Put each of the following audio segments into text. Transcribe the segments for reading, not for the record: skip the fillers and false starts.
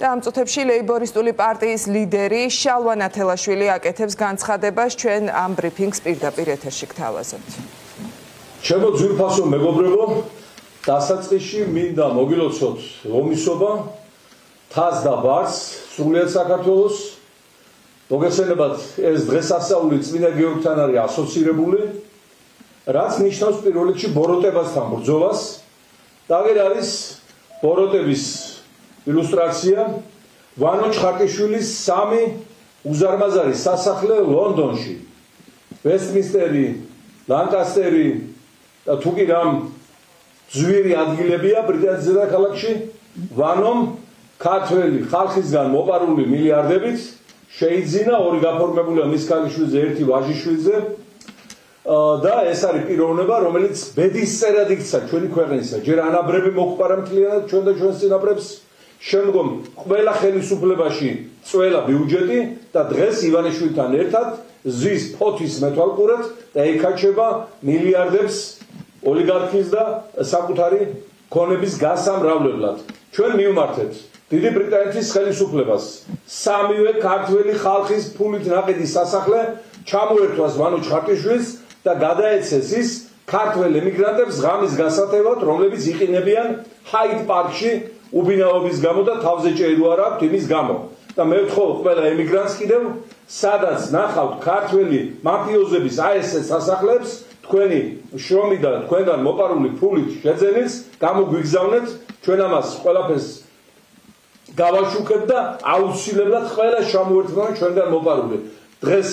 და ამ წუთებში ლეიბორისტული პარტიის ლიდერი შალვა ნათელაშვილი აკეთებს განცხადებას ჩვენ ამ ბრიფინგს პირდაპირ ეთერში გთავაზობთ. ჩემო ძვირფასო მეგობრებო, დასაწყისში მინდა მოგილოცოთ ომისობა, თას და ბარს, სრულიად საქართველოს. მოგესალმებათ, ეს დღესასწაული წმინდა გიორგთან არის ასოცირებული, რაც ნიშნავს პირველ რიგში ბოროტებასთან ბრძოლას. და აღარ არის ბოროტების ილუსტრაცია ვანო ჩხარტიშვილის 3 უზარმაზარი სასახლე ლონდონში. ვესტმინსტერი, ლანკასტერი და თუ კი რამ ძვირი ადგილებია ბრიტანეთის დედაქალაქში, ვანომ ქართველი ხალხისგან მოპარული მილიარდებით შეიძინა ორი გაფორმებულია მის ქალიშვილზე, ერთი ვაჟიშვილზე და ეს არის პიროვნება, რომელიც ბედისწერად იქცა ჩვენი ქვეყნისა. ჯერ ანაბრები მოგვყარა მთლიანად ჩვენ და ჩვენს წინაპრებს, შემდგომ ყველა ხელისუფლებაში წველა ბიუჯეტი და დღეს ივანიშვილთან ერთად ზის ფოთის მეთვალყურეთ და ეკაჩება მილიარდებს ოლიგარქის და საკუთარი ქონების გასამრავლებლად. ჩვენ მივმართეთ დიდი ბრიტანეთის ხელისუფლებას სამივე ქართველი ხალხის ფულით ნაყიდი სასახლე ჩამოერთვას ვანო ჩხარტიშვილს და გადაეცეს ის ქართველ ემიგრანტებს ღამის გასათევად, რომლებიც იყინებიან ჰაიდ პარკში უბინაობის გამო და თავზე ჭერო არ აქვთ იმის გამო. და მე ვთხოვ ყველა ემიგრანტს კიდევ, სადაც ნახავთ ქართველი მაფიოზების აესეს სასახლებს, თქვენი შრომი და თქვენგან მოპარული ფულით შეძენილს გამოგვიგზავნეთ, ჩვენ ამას ყველაფერს გავაშუქებთ და აუცილებლად ყველა შემოერთმევან ჩვენგან მოპარული. დღეს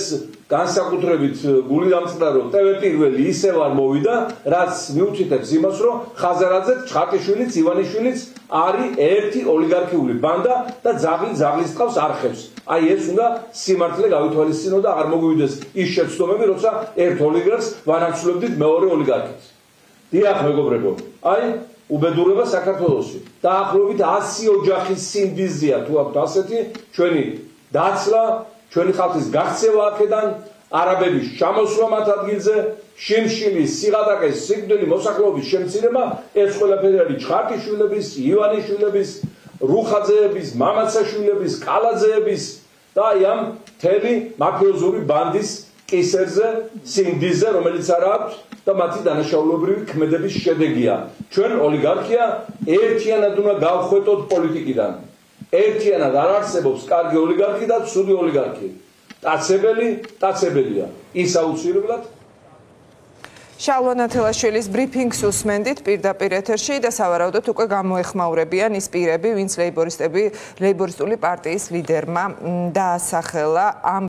განსაკუთრებით გული დამწყდა, რომ ტევე პირველი ისევ არ მოვიდა, რაც მიუთითებს იმას, რომ ხაზარაძე, ჩხარტიშვილიც, ივანიშვილიც არის ერთი ოლიგარქიული ბანდა და ძაღლის თავს არხევს. აი ეს უნდა სიმართლე გავითვალისწინო და არ მოგვივიდეს ის შეცდომები, როცა ერთ ოლიგარქს ვანაცვლებდით მეორე ოლიგარქით. დიახ, მეგობრებო, აი უბედურება საქართველოში. დაახლოებით 100 ოჯახის სინდიზია თუ აქვთ ასეთი, ჩვენი დაცლა, ჩვენი ხალხის გაქცევა აქედან, არაბების ჩამოსვლა მათ ადგილზე, შიმშილის, სიღატაკეს, სიკვდილი, მოსახლეობის შემცირება, ეს ყველაფერი არის ჩხარტიშვილების, ივანიშვილების, რუხაძეების, მამაცაშვილების, კალაძეების და აი ამ მთელი მაფიოზური ბანდის კისერზე, სინდიზზე, რომელიც არ აქვს და მათი დანაშაულებრივი ქმედების შედეგია. ჩვენ ოლიგარქია ერთიანად უნდა გავხვეტოთ პოლიტიკიდან. ერთიანად არ არსებობს კარგი ოლიგარქი და ცუდი ოლიგარქი. ტაცებელია. ის აუცილებლად შალვა ნათელაშვილის ბრიფინგს უსმენდით პირდაპირ ეთერში და სავარაუდოდ უკვე გამოეხმაურებიან ის პირები, ვინც ლეიბორისტული პარტიის ლიდერმა დაასახელა ამ